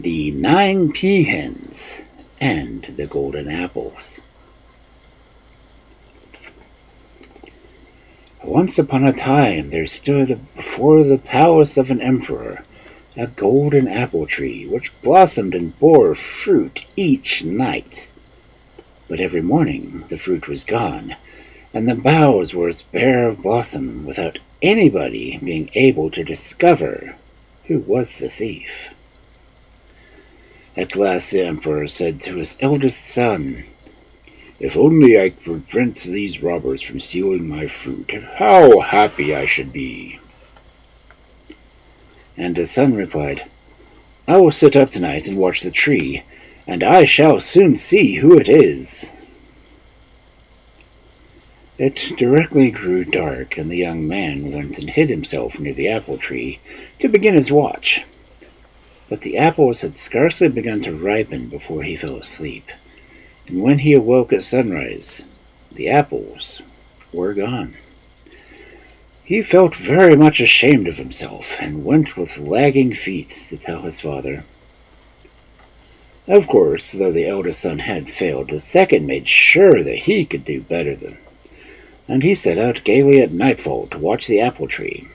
The 9 Pea-Hens and the Golden Apples. Once upon a time there stood before the palace of an emperor a golden apple tree which blossomed and bore fruit each night. But every morning the fruit was gone, and the boughs were as bare of blossom without anybody being able to discover who was the thief. At last the emperor said to his eldest son, "If only I could prevent these robbers from stealing my fruit, how happy I should be." And his son replied, "I will sit up tonight and watch the tree, and I shall soon see who it is." It directly grew dark, and the young man went and hid himself near the apple tree to begin his watch. But the apples had scarcely begun to ripen before he fell asleep, and when he awoke at sunrise, the apples were gone. He felt very much ashamed of himself, and went with lagging feet to tell his father. Of course, though the eldest son had failed, the second made sure that he could do better than, and he set out gaily at nightfall to watch the apple tree.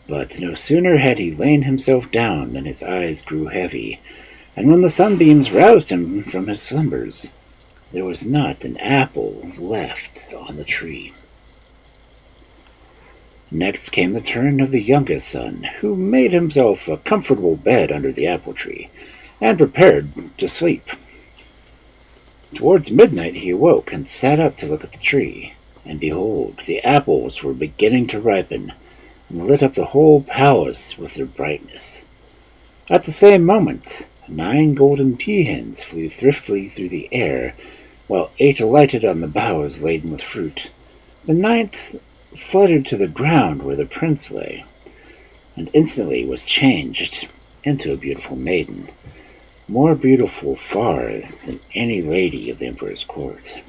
But no sooner had he lain himself down than his eyes grew heavy, and when the sunbeams roused him from his slumbers, there was not an apple left on the tree. Next came the turn of the youngest son, who made himself a comfortable bed under the apple tree, and prepared to sleep. Towards midnight he awoke and sat up to look at the tree, and behold, the apples were beginning to ripen, and lit up the whole palace with their brightness. At the same moment, 9 golden Pea-Hens flew thriftily through the air, while 8 alighted on the boughs laden with fruit. The 9th fluttered to the ground where the prince lay, and instantly was changed into a beautiful maiden, more beautiful far than any lady of the emperor's court.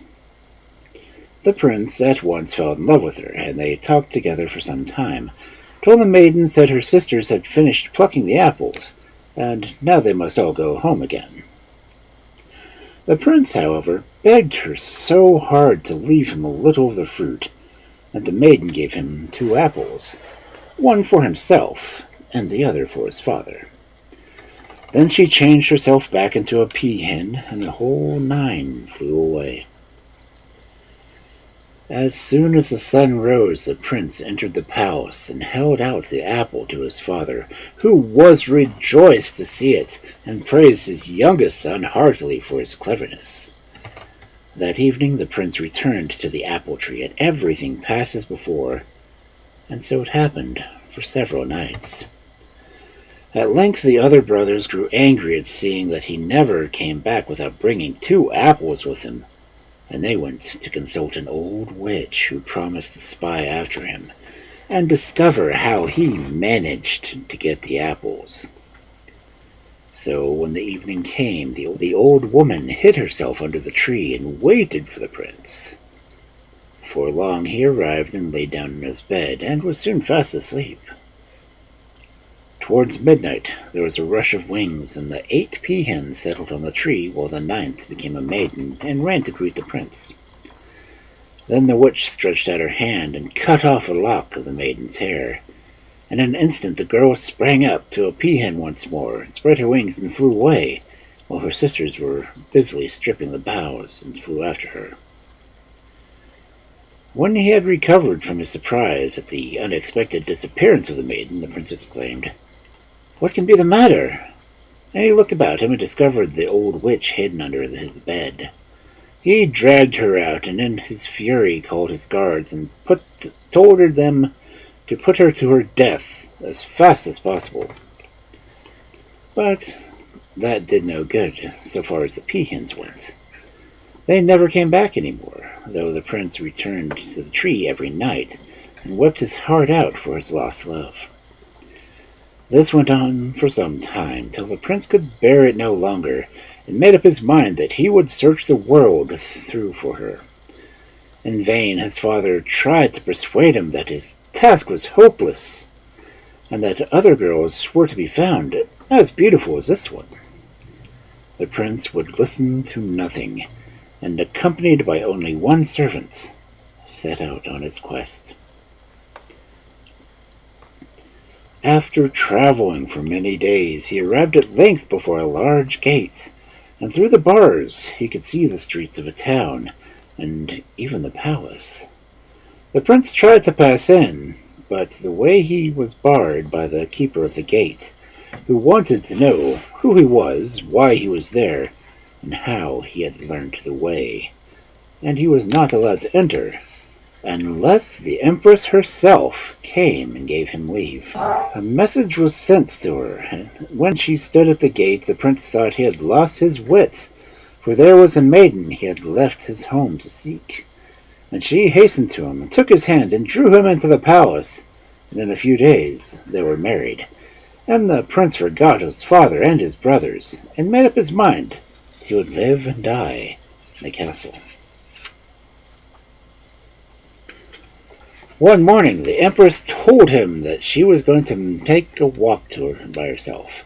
The prince at once fell in love with her, and they talked together for some time, till the maiden said her sisters had finished plucking the apples, and now they must all go home again. The prince, however, begged her so hard to leave him a little of the fruit, that the maiden gave him 2 apples, one for himself, and the other for his father. Then she changed herself back into a pea-hen, and the whole 9 flew away. As soon as the sun rose, the prince entered the palace and held out the apple to his father, who was rejoiced to see it, and praised his youngest son heartily for his cleverness. That evening the prince returned to the apple tree, and everything passed as before, and so it happened for several nights. At length the other brothers grew angry at seeing that he never came back without bringing 2 apples with him, and they went to consult an old witch who promised to spy after him and discover how he managed to get the apples. So when the evening came, the old woman hid herself under the tree and waited for the prince. Before long he arrived and lay down in his bed, and was soon fast asleep. Towards midnight there was a rush of wings, and the 8 Pea-Hens settled on the tree, while the 9th became a maiden and ran to greet the prince. Then the witch stretched out her hand and cut off a lock of the maiden's hair. In an instant the girl sprang up to a pea-hen once more, and spread her wings and flew away, while her sisters were busily stripping the boughs and flew after her. When he had recovered from his surprise at the unexpected disappearance of the maiden, the prince exclaimed, "What can be the matter?" And he looked about him and discovered the old witch hidden under his bed. He dragged her out, and in his fury called his guards and told them to put her to her death as fast as possible. But that did no good so far as the Pea-Hens went. They never came back any more, though the prince returned to the tree every night and wept his heart out for his lost love. This went on for some time, till the prince could bear it no longer, and made up his mind that he would search the world through for her. In vain his father tried to persuade him that his task was hopeless, and that other girls were to be found, as beautiful as this one. The prince would listen to nothing, and accompanied by only one servant, set out on his quest. After traveling for many days, he arrived at length before a large gate, and through the bars he could see the streets of a town, and even the palace. The prince tried to pass in, but the way he was barred by the keeper of the gate, who wanted to know who he was, why he was there, and how he had learned the way. And he was not allowed to enter, unless the Empress herself came and gave him leave. A message was sent to her, and when she stood at the gate, the prince thought he had lost his wits, for there was a maiden he had left his home to seek. And she hastened to him, and took his hand, and drew him into the palace, and in a few days they were married. And the prince forgot his father and his brothers, and made up his mind he would live and die in the castle. One morning, the Empress told him that she was going to take a walk tour by herself,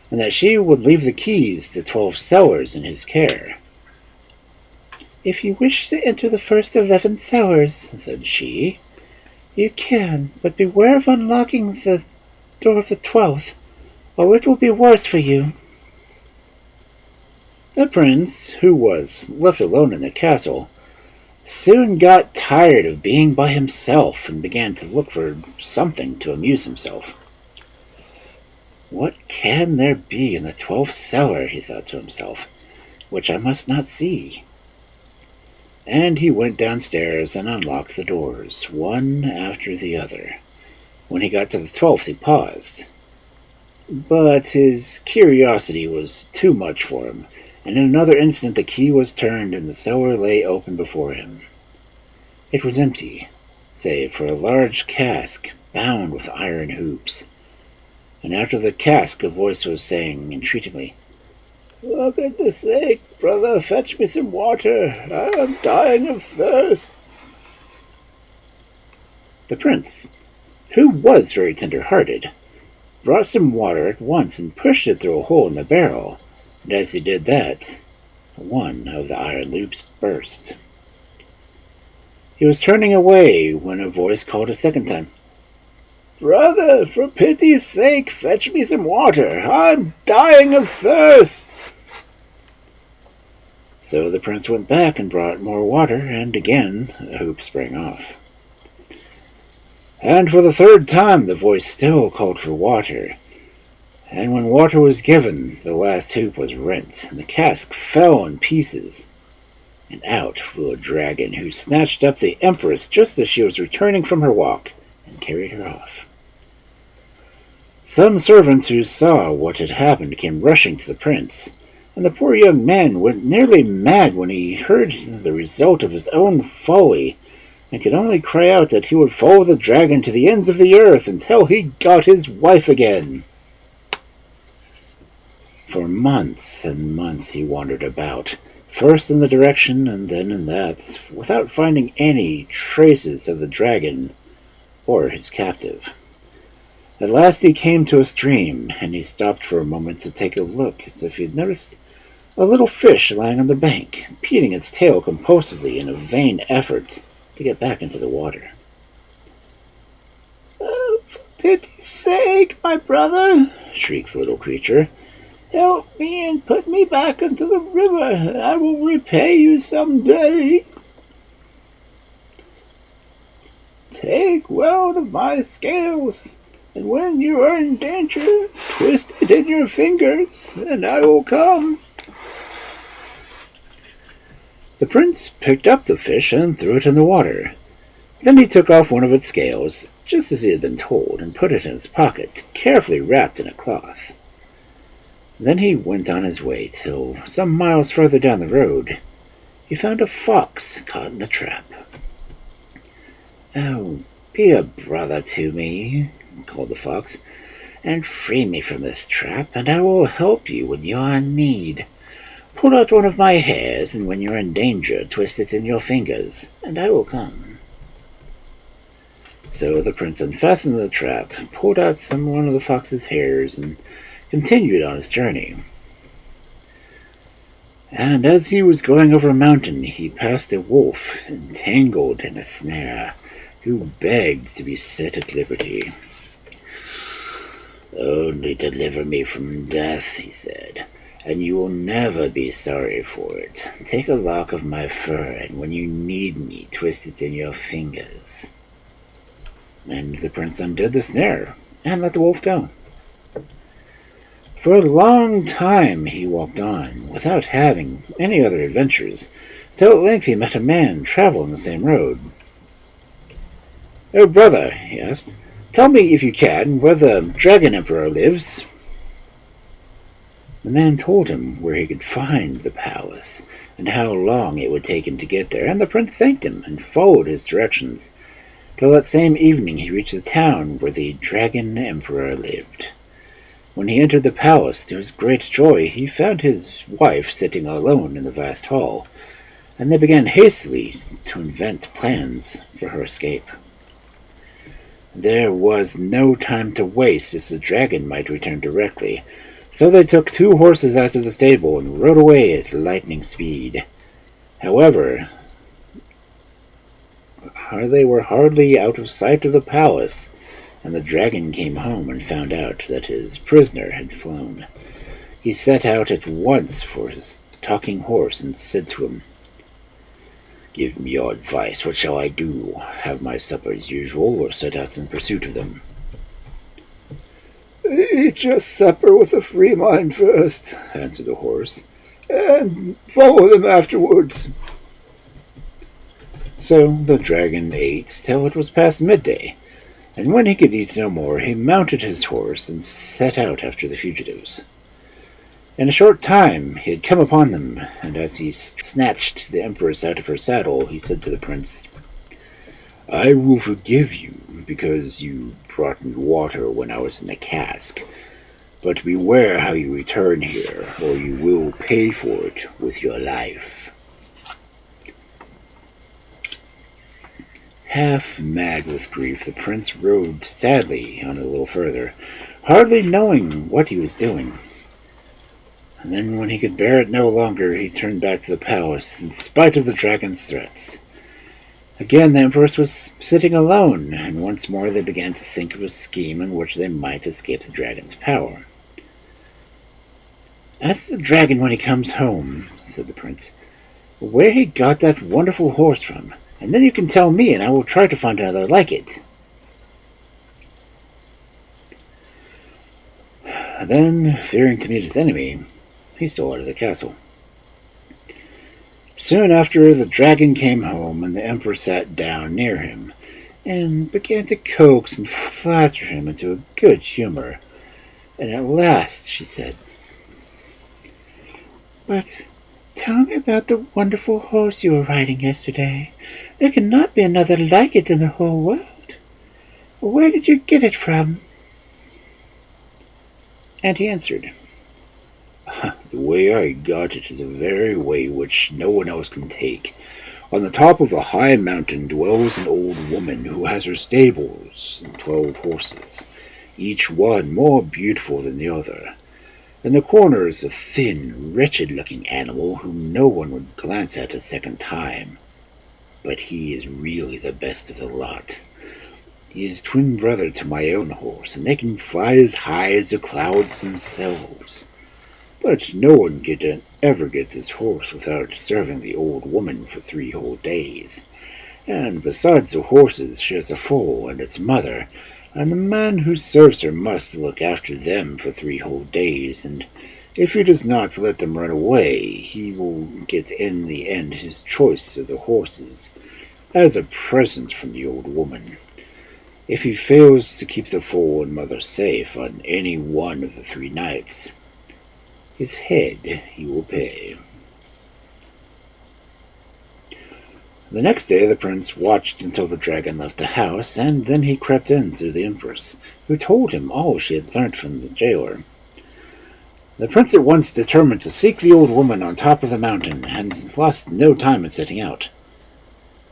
and that she would leave the keys to 12 cellars in his care. "If you wish to enter the first 11 cellars," said she, "you can, but beware of unlocking the door of the 12th, or it will be worse for you." The prince, who was left alone in the castle, soon got tired of being by himself and began to look for something to amuse himself. "What can there be in the 12th cellar," he thought to himself, "which I must not see?" And he went downstairs and unlocked the doors, one after the other. When he got to the 12th, he paused. But his curiosity was too much for him, and in another instant the key was turned and the cellar lay open before him. It was empty, save for a large cask bound with iron hoops. And after the cask a voice was saying entreatingly, "For goodness sake, brother, fetch me some water. I am dying of thirst." The prince, who was very tender-hearted, brought some water at once and pushed it through a hole in the barrel, and as he did that, one of the iron loops burst. He was turning away when a voice called a second time, "Brother, for pity's sake, fetch me some water. I'm dying of thirst." So the prince went back and brought more water, and again a hoop sprang off. And for the third time the voice still called for water, and when water was given, the last hoop was rent, and the cask fell in pieces, and out flew a dragon, who snatched up the Empress just as she was returning from her walk, and carried her off. Some servants who saw what had happened came rushing to the prince, and the poor young man went nearly mad when he heard the result of his own folly, and could only cry out that he would follow the dragon to the ends of the earth until he got his wife again. For months and months he wandered about, first in the direction and then in that, without finding any traces of the dragon or his captive. At last he came to a stream, and he stopped for a moment to take a look, as if he had noticed a little fish lying on the bank, beating its tail compulsively in a vain effort to get back into the water. "Oh, for pity's sake, my brother," shrieked the little creature, "help me and put me back into the river, and I will repay you some day. Take one of my scales, and when you are in danger, twist it in your fingers, and I will come." The prince picked up the fish and threw it in the water. Then he took off one of its scales, just as he had been told, and put it in his pocket, carefully wrapped in a cloth. Then he went on his way till, some miles further down the road, he found a fox caught in a trap. "Oh, be a brother to me," called the fox, "and free me from this trap, and I will help you when you are in need. Pull out one of my hairs, and when you are in danger, twist it in your fingers, and I will come." So the prince unfastened the trap, pulled out one of the fox's hairs, and continued on his journey. And as he was going over a mountain, he passed a wolf entangled in a snare, who begged to be set at liberty. "Only deliver me from death," he said, "and you will never be sorry for it. Take a lock of my fur, and when you need me, twist it in your fingers." And the prince undid the snare and let the wolf go. For a long time he walked on, without having any other adventures, till at length he met a man traveling the same road. "Oh, brother," he asked, "tell me, if you can, where the Dragon Emperor lives." The man told him where he could find the palace, and how long it would take him to get there, and the prince thanked him and followed his directions, till that same evening he reached the town where the Dragon Emperor lived. When he entered the palace, to his great joy, he found his wife sitting alone in the vast hall, and they began hastily to invent plans for her escape. There was no time to waste, as the dragon might return directly, so they took 2 horses out of the stable and rode away at lightning speed. However, they were hardly out of sight of the palace, and the dragon came home and found out that his prisoner had flown. He set out at once for his talking horse and said to him, "Give me your advice. What shall I do? Have my supper as usual, or set out in pursuit of them?" "Eat your supper with a free mind first," answered the horse, "and follow them afterwards." So the dragon ate till it was past midday, and when he could eat no more, he mounted his horse and set out after the fugitives. In a short time he had come upon them, and as he snatched the empress out of her saddle, he said to the prince, "I will forgive you, because you brought me water when I was in the cask, but beware how you return here, or you will pay for it with your life." Half mad with grief, the prince rode sadly on a little further, hardly knowing what he was doing. And then, when he could bear it no longer, he turned back to the palace, in spite of the dragon's threats. Again the empress was sitting alone, and once more they began to think of a scheme in which they might escape the dragon's power. "Ask the dragon when he comes home," said the prince, "where he got that wonderful horse from, and then you can tell me, and I will try to find another like it." Then, fearing to meet his enemy, he stole out of the castle. Soon after, the dragon came home, and the emperor sat down near him, and began to coax and flatter him into a good humor. And at last she said, "But tell me about the wonderful horse you were riding yesterday. There cannot be another like it in the whole world. Where did you get it from?" And he answered, "The way I got it is a very way which no one else can take. On the top of a high mountain dwells an old woman who has her stables and 12 horses, each one more beautiful than the other. In the corner is a thin, wretched-looking animal whom no one would glance at a second time. But he is really the best of the lot. He is twin brother to my own horse, and they can fly as high as the clouds themselves. But no one ever gets his horse without serving the old woman for 3 whole days. And besides the horses, she has a foal and its mother, and the man who serves her must look after them for 3 whole days, and if he does not let them run away, he will get in the end his choice of the horses, as a present from the old woman. If he fails to keep the foal and mother safe on any one of the 3 nights, his head he will pay." The next day the prince watched until the dragon left the house, and then he crept in to the empress, who told him all she had learnt from the jailer. The prince at once determined to seek the old woman on top of the mountain, and lost no time in setting out.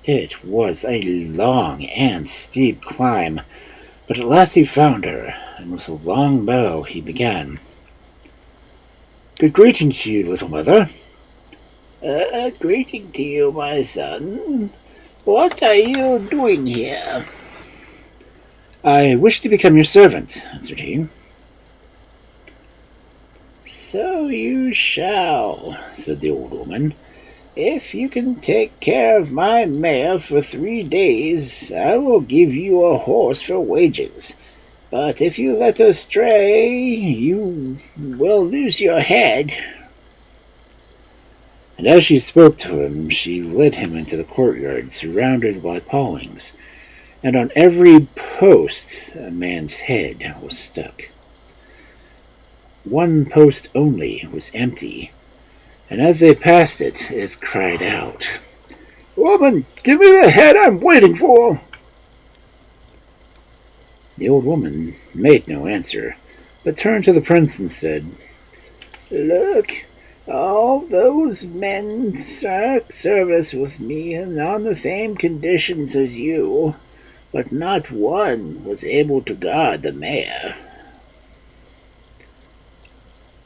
It was a long and steep climb, but at last he found her, and with a long bow he began. Good greeting to you, little mother. Greeting to you, my son. What are you doing here? I wish to become your servant, answered he. So you shall, said the old woman. If you can take care of my mare for 3 days, I will give you a horse for wages. But if you let her stray, you will lose your head. And as she spoke to him, she led him into the courtyard, surrounded by palings, and on every post a man's head was stuck. One post only was empty, and as they passed it, it cried out, "Woman, give me the head I'm waiting for!" The old woman made no answer, but turned to the prince and said, "Look, all those men struck service with me and on the same conditions as you, but not one was able to guard the mare."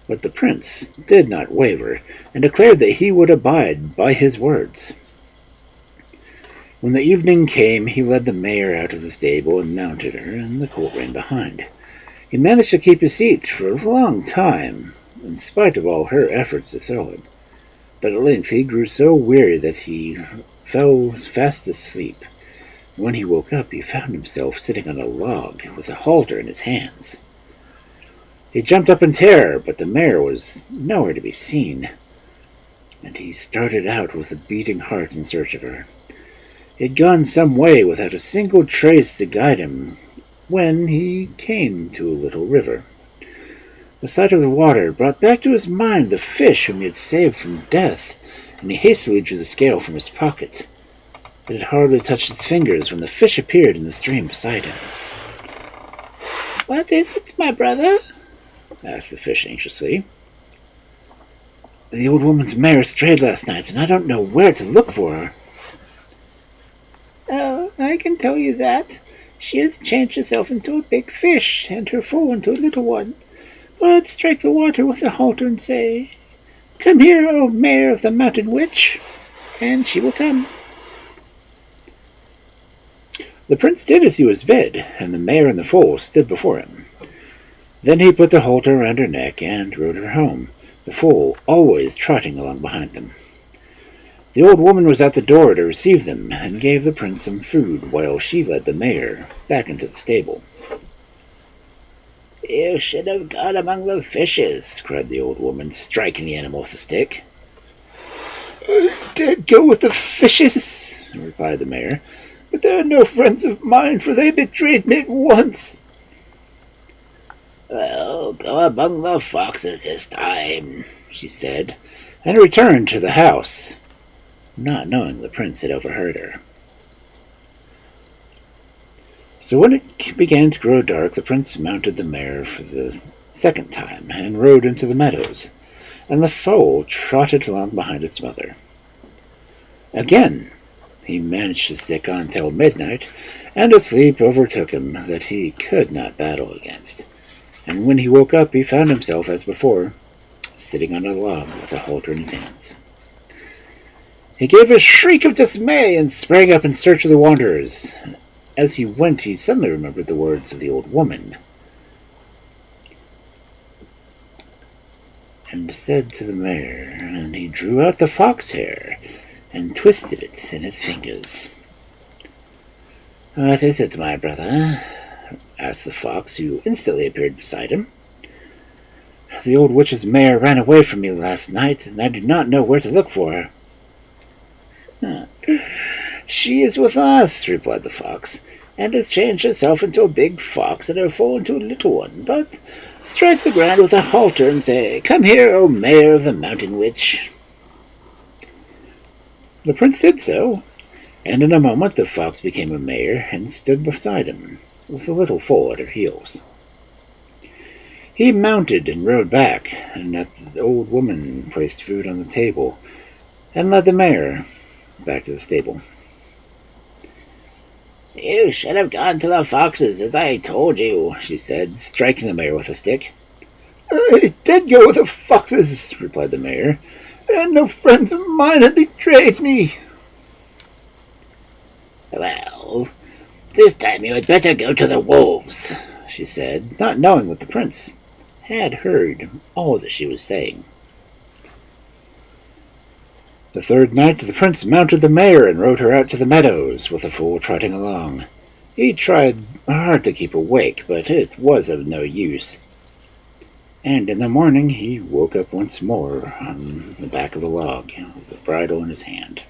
But the prince did not waver, and declared that he would abide by his words. When the evening came, he led the mare out of the stable and mounted her, and the colt ran behind. He managed to keep his seat for a long time, in spite of all her efforts to throw him. But at length he grew so weary that he fell fast asleep. When he woke up, he found himself sitting on a log with a halter in his hands. He jumped up in terror, but the mare was nowhere to be seen, and he started out with a beating heart in search of her. He had gone some way without a single trace to guide him when he came to a little river. The sight of the water brought back to his mind the fish whom he had saved from death, and he hastily drew the scale from his pocket. It had hardly touched his fingers when the fish appeared in the stream beside him. "What is it, my brother?" asked the fish anxiously. "The old woman's mare strayed last night, and I don't know where to look for her." "Oh, I can tell you that. She has changed herself into a big fish, and her foal into a little one. But strike the water with a halter and say, 'Come here, O mare of the mountain witch,' and she will come." The prince did as he was bid, and the mare and the foal stood before him. Then he put the halter around her neck and rode her home, the foal always trotting along behind them. The old woman was at the door to receive them, and gave the prince some food while she led the mare back into the stable. "You should have gone among the fishes," cried the old woman, striking the animal with a stick. "I did go with the fishes," replied the mare, "but they are no friends of mine, for they betrayed me once." "Well, go among the foxes this time," she said, and returned to the house, not knowing the prince had overheard her. So when it began to grow dark, the prince mounted the mare for the second time and rode into the meadows, and the foal trotted along behind its mother. Again he managed to stick on till midnight, and a sleep overtook him that he could not battle against. And when he woke up, he found himself, as before, sitting on a log with a halter in his hands. He gave a shriek of dismay and sprang up in search of the wanderers. As he went, he suddenly remembered the words of the old woman, and said to the mare, and he drew out the fox hair and twisted it in his fingers. "What is it, my brother?" asked the fox, who instantly appeared beside him. "The old witch's mare ran away from me last night, and I do not know where to look for her." "She is with us," replied the fox, "and has changed herself into a big fox and her foal into a little one. But strike the ground with a halter and say, 'Come here, O mare of the mountain witch.'" The prince did so, and in a moment the fox became a mare and stood beside him, with a little foal at her heels. He mounted and rode back, and the old woman placed food on the table, and led the mare back to the stable. "You should have gone to the foxes, as I told you," she said, striking the mare with a stick. "I did go with the foxes," replied the mayor, "and no friends of mine had betrayed me." Well, this time you had better go to the wolves, she said, not knowing what the prince had heard all that she was saying. The third night the prince mounted the mare and rode her out to the meadows, with the fool trotting along. He tried hard to keep awake, but it was of no use. And in the morning he woke up once more on the back of a log, with the bridle in his hand.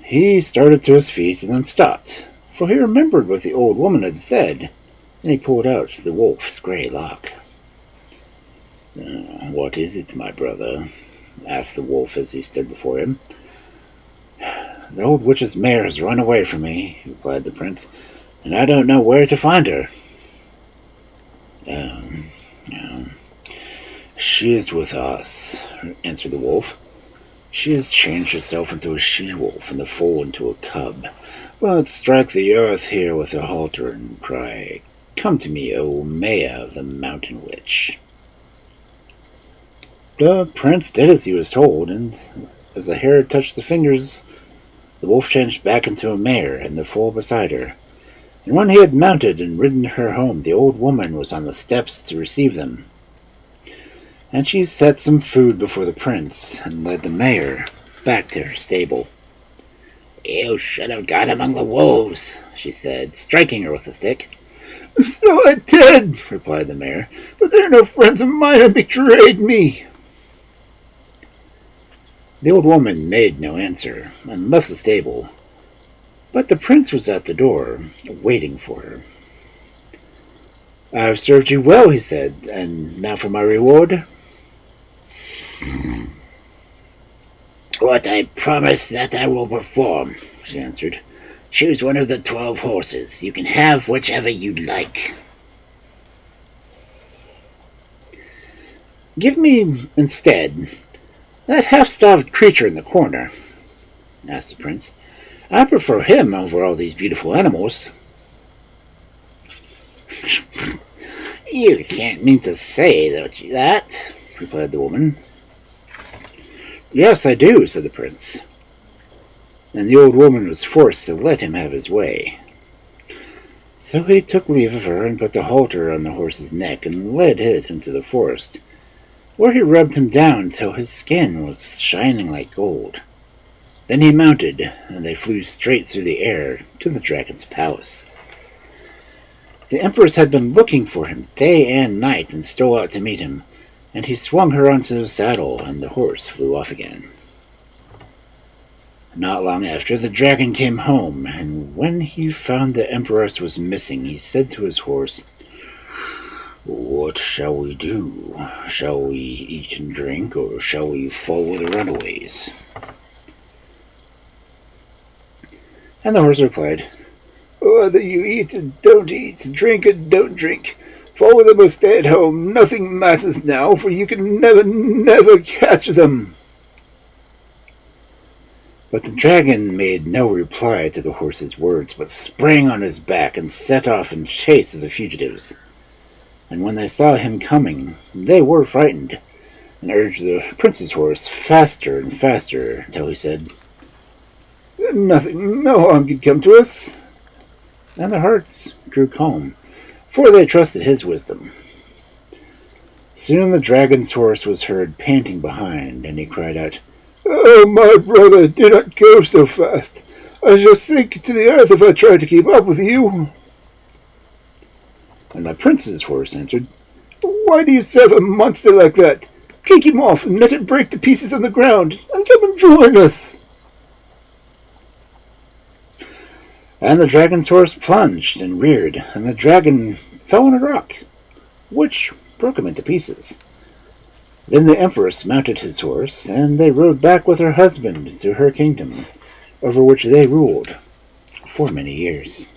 He started to his feet and then stopped, for he remembered what the old woman had said, and he pulled out the wolf's grey lock. "What is it, my brother?" asked the wolf as he stood before him. "The old witch's mare has run away from me," replied the prince, "and I don't know where to find her." "She is with us," answered the wolf. "She has changed herself into a she-wolf and the foal into a cub. But strike the earth here with a halter and cry, 'Come to me, O Maya of the Mountain Witch.'" The prince did as he was told, and as the hair touched the fingers, the wolf changed back into a mare and the foal beside her. And when he had mounted and ridden her home, the old woman was on the steps to receive them. And she set some food before the prince and led the mare back to her stable. "You should have gone among the wolves," she said, striking her with a stick. "So I did," replied the mare, "but there are no friends of mine and betrayed me." The old woman made no answer and left the stable, but the prince was at the door, waiting for her. "I've served you well," he said, "and now for my reward." "What I promise, that I will perform," she answered. "Choose one of the 12 horses. You can have whichever you like." "Give me, instead, that half-starved creature in the corner," asked the prince. "I prefer him over all these beautiful animals." "You can't mean to say that," replied the woman. "Yes, I do," said the prince. And the old woman was forced to let him have his way. So he took leave of her and put the halter on the horse's neck and led it into the forest, where he rubbed him down till his skin was shining like gold. Then he mounted, and they flew straight through the air to the dragon's palace. The empress had been looking for him day and night and stole out to meet him, and he swung her onto the saddle, and the horse flew off again. Not long after, the dragon came home, and when he found the empress was missing, he said to his horse, "What shall we do? Shall we eat and drink, or shall we follow the runaways?" And the horse replied, "Whether you eat and don't eat, drink and don't drink, follow them or stay at home, nothing matters now, for you can never catch them." But the dragon made no reply to the horse's words, but sprang on his back and set off in chase of the fugitives. And when they saw him coming, they were frightened, and urged the prince's horse faster and faster, until he said, "Nothing, no harm can come to us." And their hearts grew calm, for they trusted his wisdom. Soon the dragon's horse was heard panting behind, and he cried out, "Oh, my brother, do not go so fast. I shall sink to the earth if I try to keep up with you." And the prince's horse answered, "Why do you serve a monster like that? Kick him off and let it break to pieces on the ground, and come and join us." And the dragon's horse plunged and reared, and the dragon fell on a rock, which broke him into pieces. Then the empress mounted his horse, and they rode back with her husband to her kingdom, over which they ruled for many years.